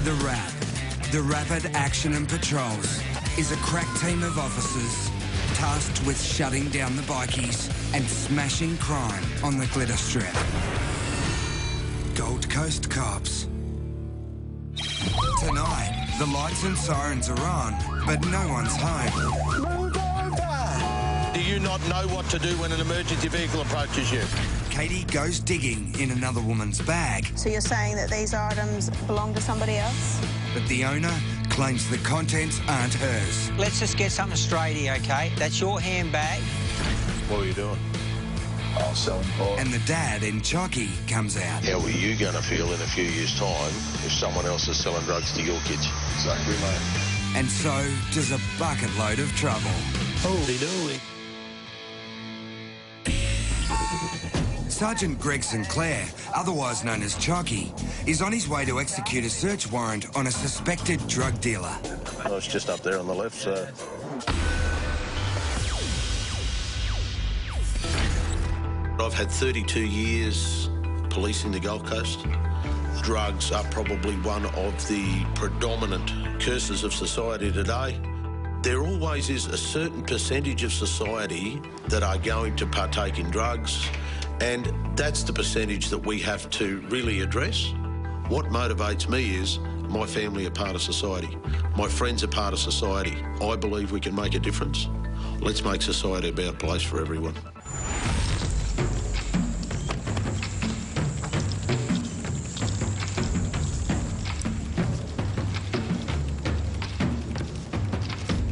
The RAP, the Rapid Action and Patrols, is a crack team of officers tasked with shutting down the bikies and smashing crime on the glitter strip. Gold Coast Cops. Tonight, the lights and sirens are on, but no one's home. Do you not know what to do when an emergency vehicle approaches you? Katie goes digging in another woman's bag. So you're saying that these items belong to somebody else? But the owner claims the contents aren't hers. Let's just get something straight here, OK? That's your handbag. What are you doing? I'm selling pot. And the dad in Chalky comes out. How are you going to feel in a few years' time if someone else is selling drugs to your kids? Exactly, mate. And so does a bucket load of trouble. Holy dooly. Sergeant Greg Sinclair, otherwise known as Chalky, is on his way to execute a search warrant on a suspected drug dealer. Well, it's just up there on the left, so... I've had 32 years policing the Gold Coast. Drugs are probably one of the predominant curses of society today. There always is a certain percentage of society that are going to partake in drugs, and that's the percentage that we have to really address. What motivates me is my family are part of society. My friends are part of society. I believe we can make a difference. Let's make society a better place for everyone.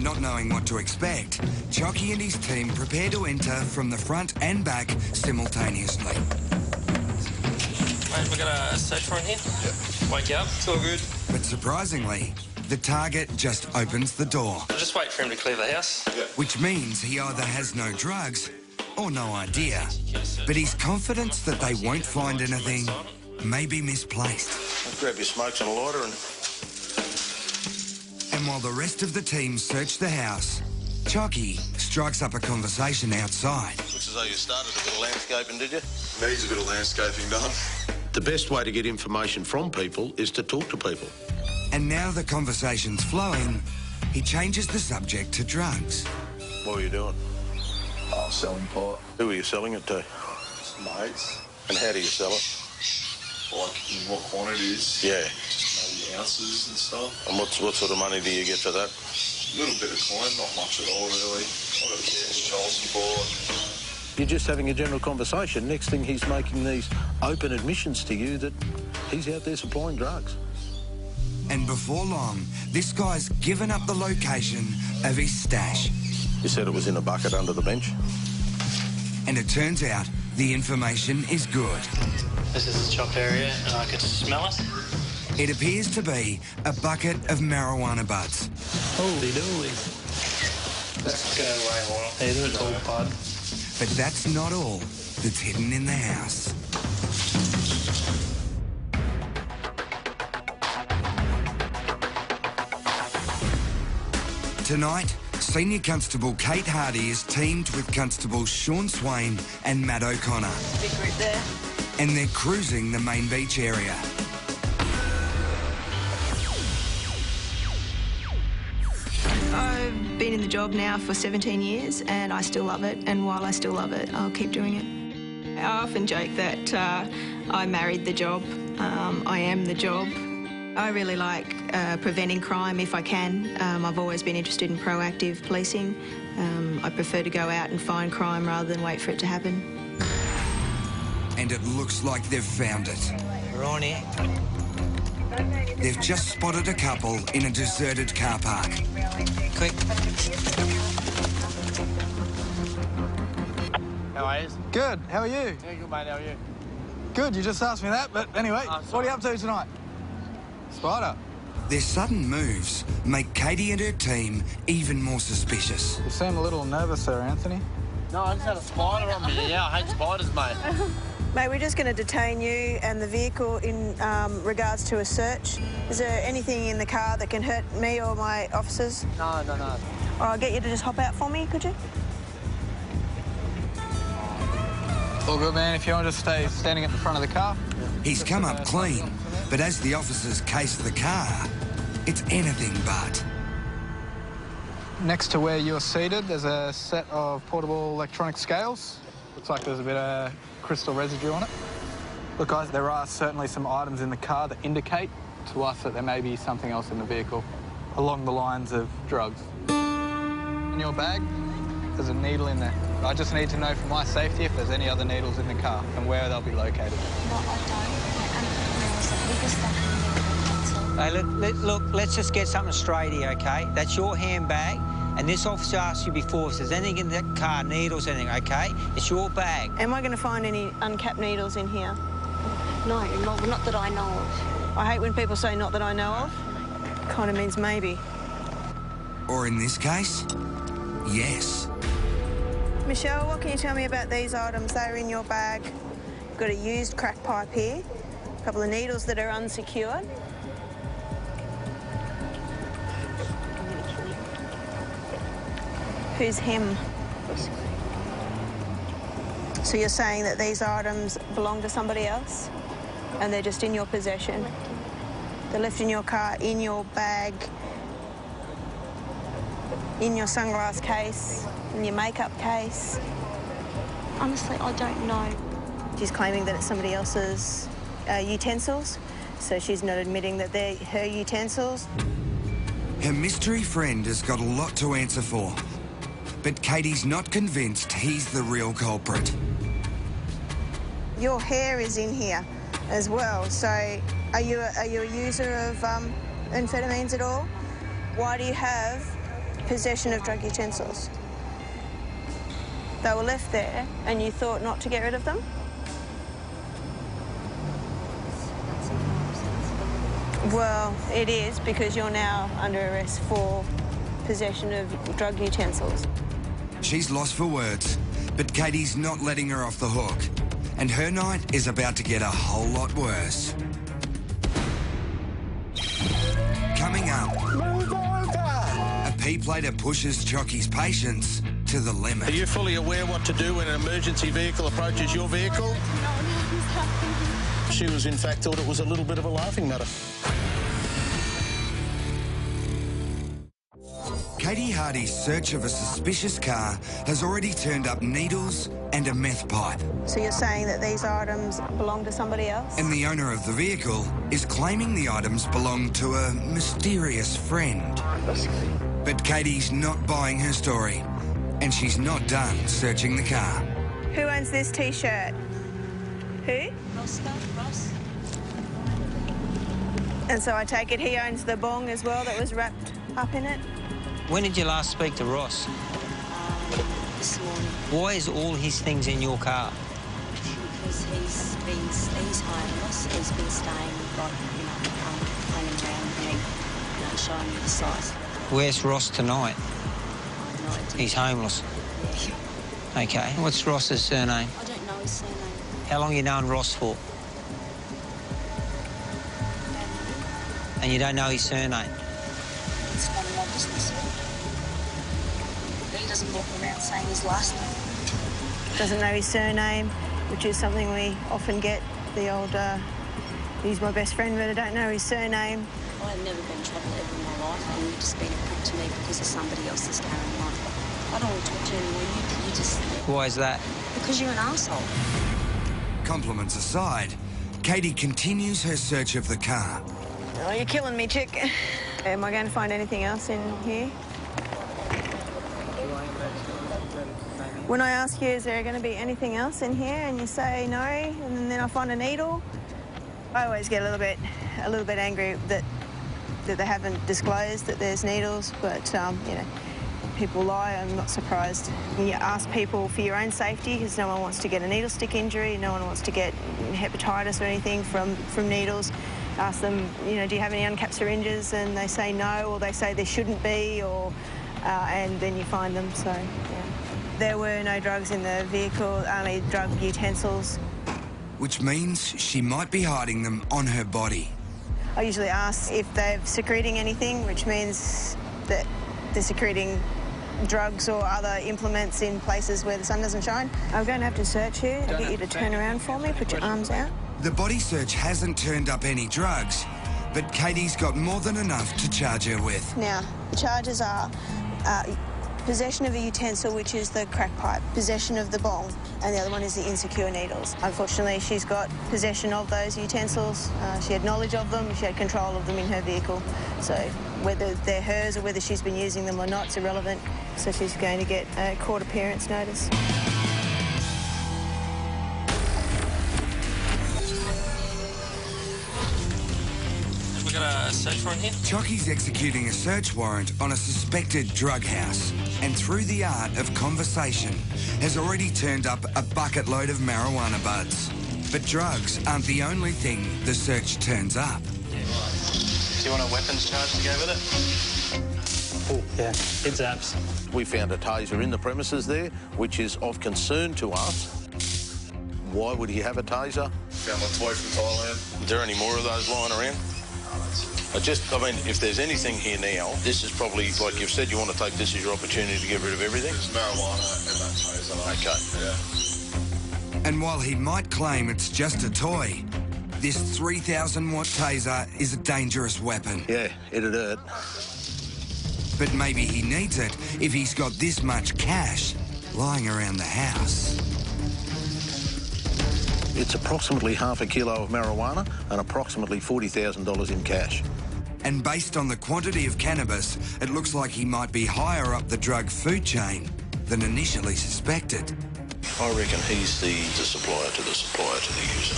Not knowing what to expect, Chalky and his team prepare to enter from the front and back simultaneously. Mate, we got a search warrant here. Yeah. Wake you up, it's all good. But surprisingly, the target just opens the door. I'll just wait for him to clear the house. Yeah. Which means he either has no drugs or no idea. But his confidence that they won't find anything may be misplaced. I'll grab your smokes and a lighter and... And while the rest of the team search the house, Chalky strikes up a conversation outside. Looks as though you started a bit of landscaping, did you? Needs a bit of landscaping done. The best way to get information from people is to talk to people. And now the conversation's flowing, he changes the subject to drugs. What were you doing? I'm selling pot. Who are you selling it to? Mates. And how do you sell it? Like in what quantities. Yeah. Just maybe ounces and stuff. And what sort of money do you get for that? A little bit of coin, not much at all really. I've got a cash, child support. You're just having a general conversation. Next thing, he's making these open admissions to you that he's out there supplying drugs. And before long, this guy's given up the location of his stash. You said it was in a bucket under the bench? And it turns out the information is good. This is the chop area, and I could smell it. It appears to be a bucket of marijuana buds. Holy dooly. That's going way well. Hey, they're a tall bud. But that's not all that's hidden in the house. Tonight, Senior Constable Kate Hardy is teamed with Constables Sean Swain and Matt O'Connor. Big group there. And they're cruising the main beach area. I've been in the job now for 17 years and I still love it, and while I still love it, I'll keep doing it. I often joke that I married the job. I am the job. I really like preventing crime if I can. I've always been interested in proactive policing. I prefer to go out and find crime rather than wait for it to happen. And it looks like they've found it. We're on here. They've just spotted a couple in a deserted car park. Quick. How are you? Good. How are you? Yeah, good, mate. How are you? Good. You just asked me that, but anyway, what are you up to tonight? Spider. Their sudden moves make Katie and her team even more suspicious. You seem a little nervous, Sir Anthony. No, I just had a spider on me. Yeah, I hate spiders, mate. Mate, we're just going to detain you and the vehicle in regards to a search. Is there anything in the car that can hurt me or my officers? No. Or I'll get you to just hop out for me, could you? All good, man. If you want to just stay standing at the front of the car. He's come up clean, But as the officers case the car, it's anything but. Next to where you're seated, there's a set of portable electronic scales. Looks like there's a bit of crystal residue on it. Look, guys, there are certainly some items in the car that indicate to us that there may be something else in the vehicle, along the lines of drugs. In your bag, there's a needle in there. I just need to know for my safety if there's any other needles in the car and where they'll be located. No, I don't. There was the biggest stuff in the Hey, look, let's just get something straight here, okay? That's your handbag, and this officer asked you before if there's anything in that car, needles, anything, okay? It's your bag. Am I going to find any uncapped needles in here? No, not that I know of. I hate when people say not that I know of. Kind of means maybe. Or in this case, yes. Michelle, what can you tell me about these items? They're in your bag. You've got a used crack pipe here, a couple of needles that are unsecured. Who's him? So you're saying that these items belong to somebody else and they're just in your possession? They're left in your car, in your bag, in your sunglass case, in your makeup case? Honestly, I don't know. She's claiming that it's somebody else's utensils, so she's not admitting that they're her utensils. Her mystery friend has got a lot to answer for, but Katie's not convinced he's the real culprit. Your hair is in here as well, so are you a user of amphetamines at all? Why do you have possession of drug utensils? They were left there and you thought not to get rid of them? Well, it is, because you're now under arrest for possession of drug utensils. She's lost for words, but Katie's not letting her off the hook, and her night is about to get a whole lot worse. Coming up, a P-plater pushes Chocky's patience to the limit. Are you fully aware what to do when an emergency vehicle approaches your vehicle? She was, in fact, thought it was a little bit of a laughing matter. Katie Hardy's search of a suspicious car has already turned up needles and a meth pipe. So you're saying that these items belong to somebody else? And the owner of the vehicle is claiming the items belong to a mysterious friend. But Katie's not buying her story, and she's not done searching the car. Who owns this T-shirt? Who? Ross. And so I take it he owns the bong as well that was wrapped up in it? When did you last speak to Ross? This morning. Why is all his things in your car? Because he's hired us. He's been staying, like, hanging around, showing me the size. Where's Ross tonight? No idea. He's homeless. Yeah. Okay. What's Ross's surname? I don't know his surname. How long you known Ross for? And you don't know his surname? It's none of my business. He doesn't walk around saying his last name. Doesn't know his surname, which is something we often get. The old, he's my best friend, but I don't know his surname. I've never been in trouble ever in my life, and you've just been a prick to me because of somebody else's carrying on. I don't want to talk to you anymore. You just... Why is that? Because you're an arsehole. Compliments aside, Katie continues her search of the car. Oh, you're killing me, chick. Am I going to find anything else in here? When I ask you, is there going to be anything else in here, and you say no, and then I find a needle, I always get a little bit angry that they haven't disclosed that there's needles, but you know, people lie. I'm not surprised. When you ask people for your own safety, because no one wants to get a needle stick injury, no one wants to get hepatitis or anything from needles. Ask them, you know, do you have any uncapped syringes? And they say no, or they say there shouldn't be, or and then you find them. So yeah. There were no drugs in the vehicle, only drug utensils. Which means she might be hiding them on her body. I usually ask if they're secreting anything, which means that they're secreting drugs or other implements in places where the sun doesn't shine. I'm going to have to search you. I'll get you to turn around for me, put your arms out. The body search hasn't turned up any drugs, but Katie's got more than enough to charge her with. Now, the charges are possession of a utensil, which is the crack pipe, possession of the bong, and the other one is the insecure needles. Unfortunately, she's got possession of those utensils. She had knowledge of them, she had control of them in her vehicle. So whether they're hers or whether she's been using them or not, it's irrelevant. So she's going to get a court appearance notice. Got a search warrant here? Chocky's executing a search warrant on a suspected drug house, and through the art of conversation has already turned up a bucket load of marijuana buds. But drugs aren't the only thing the search turns up. Yeah. Do you want a weapons charge to go with it? Oh, yeah, it's abs. We found a taser in the premises there, which is of concern to us. Why would he have a taser? Found my toy from Thailand. Is there any more of those lying around? I mean, if there's anything here now, this is probably, like you've said, you want to take this as your opportunity to get rid of everything? There's marijuana and that taser. Okay. Yeah. And while he might claim it's just a toy, this 3,000-watt taser is a dangerous weapon. Yeah, it'd hurt. But maybe he needs it if he's got this much cash lying around the house. It's approximately half a kilo of marijuana and approximately $40,000 in cash. And based on the quantity of cannabis, it looks like he might be higher up the drug food chain than initially suspected. I reckon he's the supplier to the user,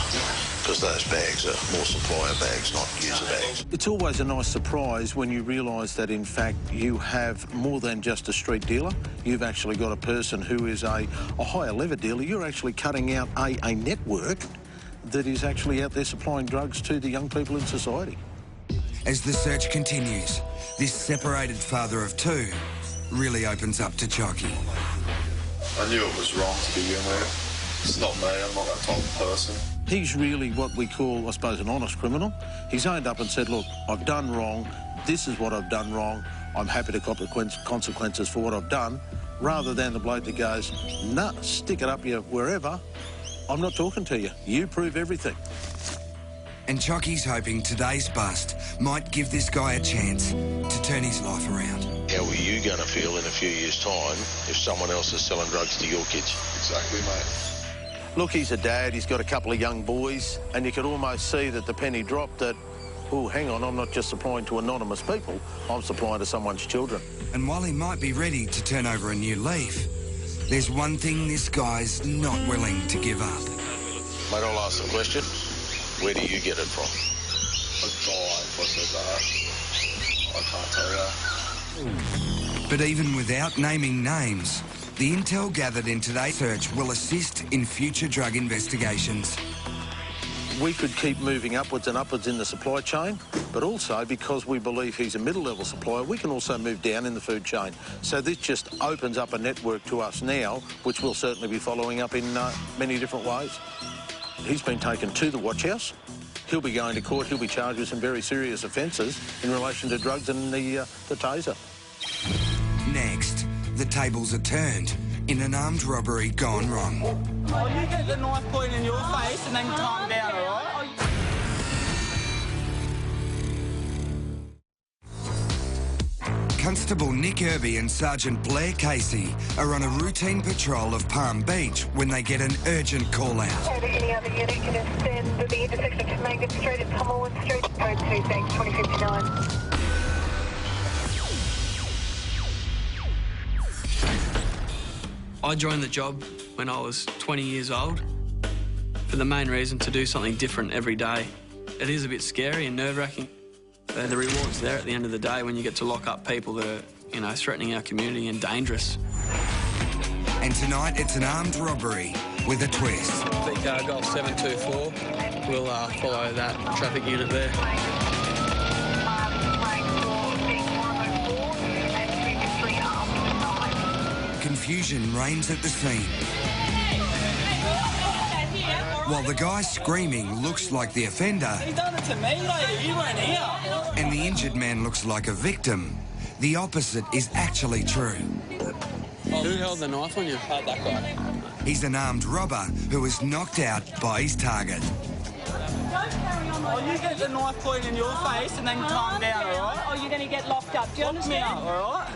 because those bags are more supplier bags, not user bags. It's always a nice surprise when you realise that, in fact, you have more than just a street dealer. You've actually got a person who is a higher level dealer. You're actually cutting out a network that is actually out there supplying drugs to the young people in society. As the search continues, this separated father of two really opens up to Chocky. I knew it was wrong to begin with. It's not me, I'm not that type of person. He's really what we call, I suppose, an honest criminal. He's owned up and said, look, I've done wrong, this is what I've done wrong, I'm happy to cop the consequences for what I've done, rather than the bloke that goes, nah, stick it up you wherever, I'm not talking to you, you prove everything. And Chocky's hoping today's bust might give this guy a chance to turn his life around. How are you going to feel in a few years' time if someone else is selling drugs to your kids? Exactly, mate. Look, he's a dad, he's got a couple of young boys, and you could almost see that the penny dropped that, oh, hang on, I'm not just supplying to anonymous people, I'm supplying to someone's children. And while he might be ready to turn over a new leaf, there's one thing this guy's not willing to give up. Mate, I'll ask the question. Where do you get it from? I'd die if I said that. I can't tell you. But even without naming names, the intel gathered in today's search will assist in future drug investigations. We could keep moving upwards and upwards in the supply chain, but also because we believe he's a middle-level supplier, we can also move down in the food chain. So this just opens up a network to us now, which we'll certainly be following up in many different ways. He's been taken to the watch house. He'll be going to court. He'll be charged with some very serious offences in relation to drugs and the taser. Next, the tables are turned in an armed robbery gone wrong. Oh, you get the knife point in your face and then calm down, all right? Constable Nick Irby and Sergeant Blair Casey are on a routine patrol of Palm Beach when they get an urgent call-out. Any other unit can extend to the intersection of Mangan Street and Tomlinson Street, code 2, thanks, 2059. I joined the job when I was 20 years old for the main reason to do something different every day. It is a bit scary and nerve-wracking. The reward's there at the end of the day when you get to lock up people that are, you know, threatening our community and dangerous. And tonight it's an armed robbery with a twist. VCAR Golf 724. We'll follow that traffic unit there. Confusion reigns at the scene. While the guy screaming looks like the offender, He done it to me, lady. You weren't here. and the injured man looks like a victim, the opposite is actually true. Who held the knife on you? That guy. He's an armed robber who was knocked out by his target. Oh, you get the knife pointed in your face and then calm down, all right? Or you're going to get locked up. Do you understand? Lock me up, all right?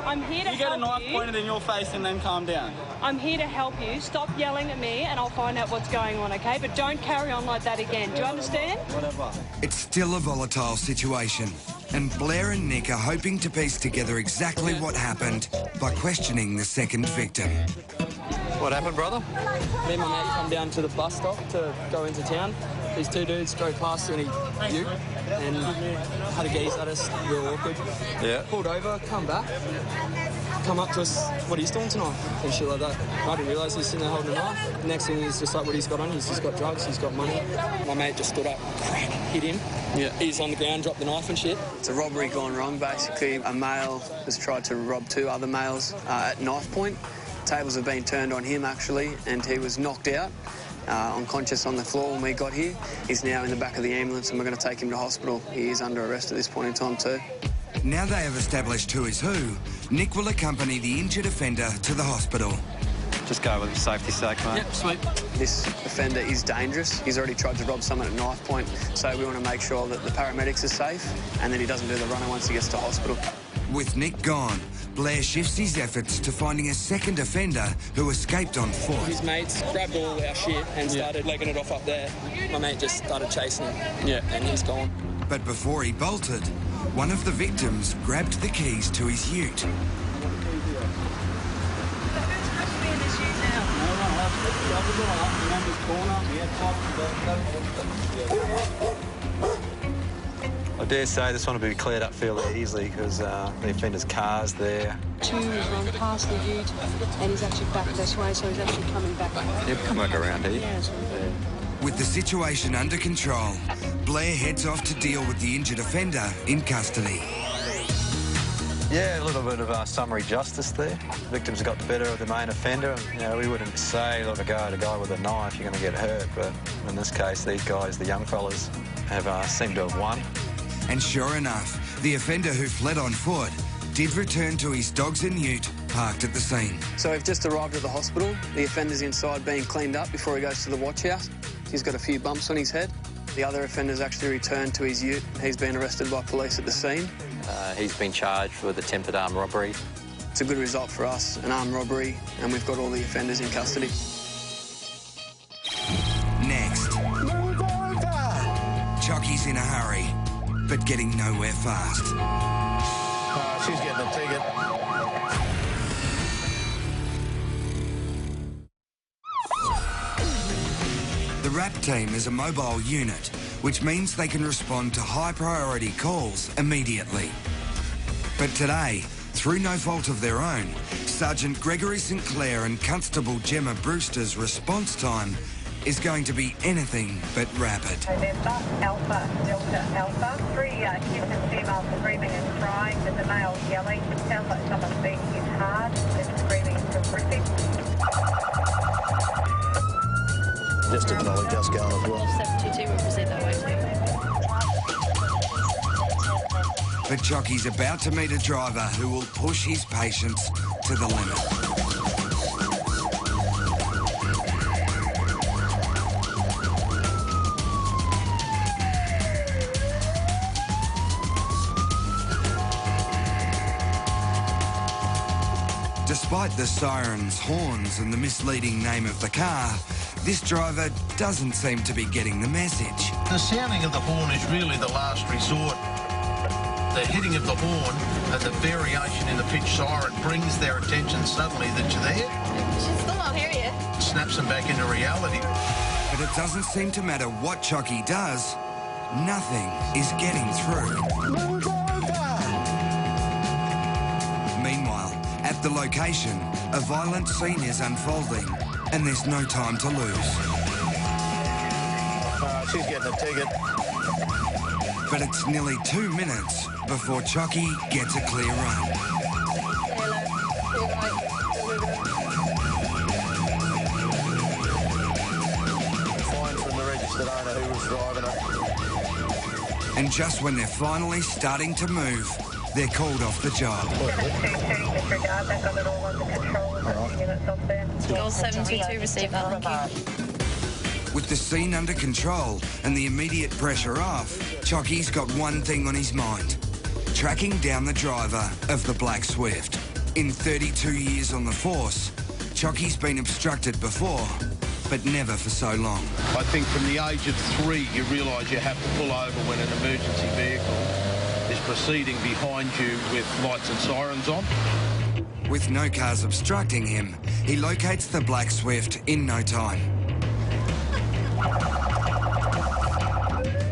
I'm here to help you. You get a knife pointed in your face and then calm down. I'm here to help you. Stop yelling at me and I'll find out what's going on, okay? But don't carry on like that again. Do you understand? Whatever. It's still a volatile situation, and Blair and Nick are hoping to piece together exactly what happened by questioning the second victim. What happened, brother? Me and my mate come down to the bus stop to go into town. These two dudes drove past in a ute and had a gaze at us, real awkward. Yeah. Pulled over, come back, come up to us, what are you doing tonight? And shit like that. I didn't realise he was sitting there holding a knife. Next thing is just like what he's got on, he's just got drugs, he's got money. My mate just stood up, hit him. Yeah. He's on the ground, dropped the knife and shit. It's a robbery gone wrong, basically. A male has tried to rob two other males at knife point. Tables have been turned on him, actually, and he was knocked out. Unconscious on the floor when we got here. He's now in the back of the ambulance and we're going to take him to hospital. He is under arrest at this point in time too. Now they have established who is who, Nick will accompany the injured offender to the hospital. Just go with safety's sake, mate. Yep, sweet. This offender is dangerous. He's already tried to rob someone at knife point, so we want to make sure that the paramedics are safe and that he doesn't do the runner once he gets to hospital. With Nick gone, Blair shifts his efforts to finding a second offender who escaped on foot. His mates grabbed all our shit and started legging it off up there. My mate just started chasing him. Yeah. And he's gone. But before he bolted, one of the victims grabbed the keys to his ute. I dare say this one will be cleared up fairly easily because the offender's car's there. Two has run past the ute and he's actually back this way, so he's actually coming back. He'll come back around here. Yeah. With the situation under control, Blair heads off to deal with the injured offender in custody. Yeah, a little bit of summary justice there. Victims got the better of the main offender. You know, we wouldn't say, look, a guy with a knife, you're going to get hurt. But in this case, these guys, the young fellas, have seemed to have won. And sure enough, the offender who fled on foot did return to his dogs and ute parked at the scene. So we've just arrived at the hospital. The offender's inside being cleaned up before he goes to the watch house. He's got a few bumps on his head. The other offender's actually returned to his ute. He's been arrested by police at the scene. He's been charged with attempted armed robbery. It's a good result for us, an armed robbery, and we've got all the offenders in custody. Next. Move over! Chocky's in a hurry, but getting nowhere fast. She's getting a ticket. The RAP team is a mobile unit, which means they can respond to high-priority calls immediately. But today, through no fault of their own, Sergeant Gregory St Clair and Constable Gemma Brewster's response time is going to be anything but rapid. November, Alpha, Delta, Alpha. 3 kids and females screaming and crying. There's a male yelling. It sounds like someone's being hit hard. There's screaming and horrific. Just acknowledge us going as well. 722 will proceed that way too. But Chocky's about to meet a driver who will push his patience to the limit. Despite the sirens, horns and the misleading name of the car, this driver doesn't seem to be getting the message. The sounding of the horn is really the last resort. The hitting of the horn and the variation in the pitch siren brings their attention suddenly that you're there. She's still not here yet. Snaps them back into reality. But it doesn't seem to matter what Chocky does, nothing is getting through. Move over! Meanwhile, at the location, a violent scene is unfolding, and there's no time to lose. She's getting a ticket. But it's nearly 2 minutes before Chocky gets a clear run. Fine from the registered owner who was driving it. And just when they're finally starting to move, they're called off the job. Disregard that, got it all under control. Units off there. Goal 722, receive that, thank you. With the scene under control and the immediate pressure off, Chocky's got one thing on his mind: tracking down the driver of the Black Swift. In 32 years on the force, Chocky's been obstructed before, but never for so long. I think from the age of 3, you realise you have to pull over when an emergency vehicle is proceeding behind you with lights and sirens on. With no cars obstructing him, he locates the Black Swift in no time.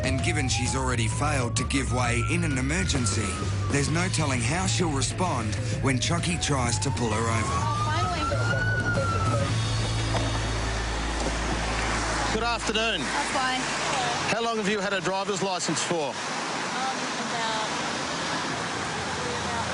And given she's already failed to give way in an emergency, there's no telling how she'll respond when Chocky tries to pull her over. Good afternoon. Hi. How long have you had a driver's licence for? About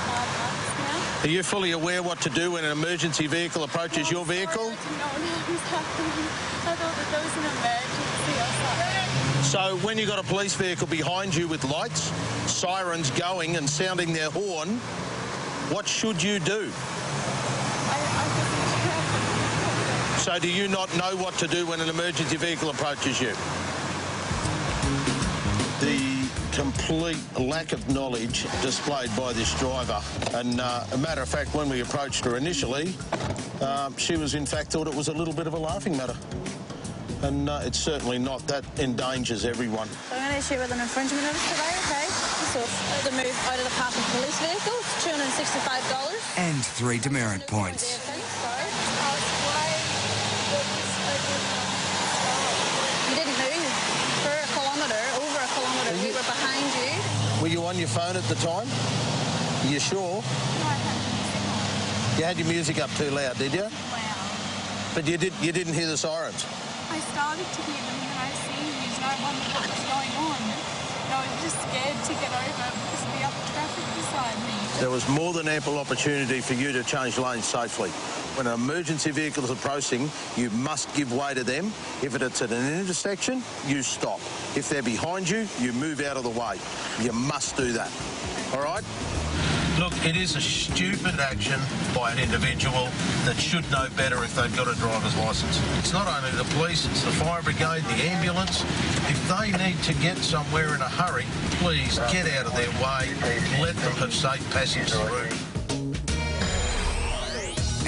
5 months now. Are you fully aware what to do when an emergency vehicle approaches your vehicle? I didn't know what was happening. I thought that there was an emergency or something. So when you've got a police vehicle behind you with lights, sirens going and sounding their horn, what should you do? So do you not know what to do when an emergency vehicle approaches you? The complete lack of knowledge displayed by this driver. And a matter of fact, when we approached her initially, she was in fact thought it was a little bit of a laughing matter. And it's certainly not. That endangers everyone. So I'm going to issue with an infringement notice today, okay? So the move out of the path of police vehicle, it's $265. And 3 demerit points. You didn't move for a kilometre, over a kilometre. We were behind you. Were you on your phone at the time? Are you sure? No, I had You had your music up too loud, did you? Wow. But you didn't hear the sirens? I started to hear them and I seen you, so I wondered what was going on. And I was just scared to get over because of the other traffic beside me. There was more than ample opportunity for you to change lanes safely. When an emergency vehicle is approaching, you must give way to them. If it's at an intersection, you stop. If they're behind you, you move out of the way. You must do that. All right? Look, it is a stupid action by an individual that should know better if they've got a driver's licence. It's not only the police, it's the fire brigade, the ambulance. If they need to get somewhere in a hurry, please get out of their way. Let them have safe passage through.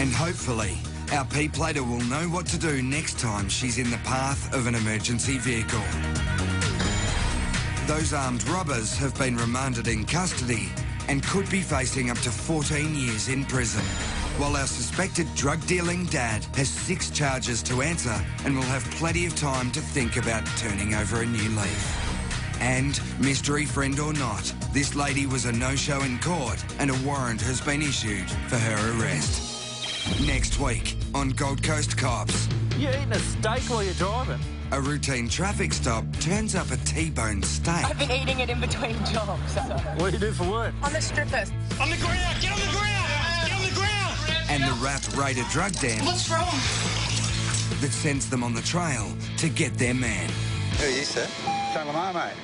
And hopefully, our P-plater will know what to do next time she's in the path of an emergency vehicle. Those armed robbers have been remanded in custody and could be facing up to 14 years in prison, while our suspected drug-dealing dad has 6 charges to answer and will have plenty of time to think about turning over a new leaf. And, mystery friend or not, this lady was a no-show in court and a warrant has been issued for her arrest. Next week on Gold Coast Cops. You're eating a steak while you're driving. A routine traffic stop turns up a T-bone steak. I've been eating it in between jobs. What do you do for work? I'm a stripper. On the ground! Get on the ground! Get on the ground! And the rat raider drug den. What's wrong? That sends them on the trail to get their man. Who are you, sir? John Lamar, mate.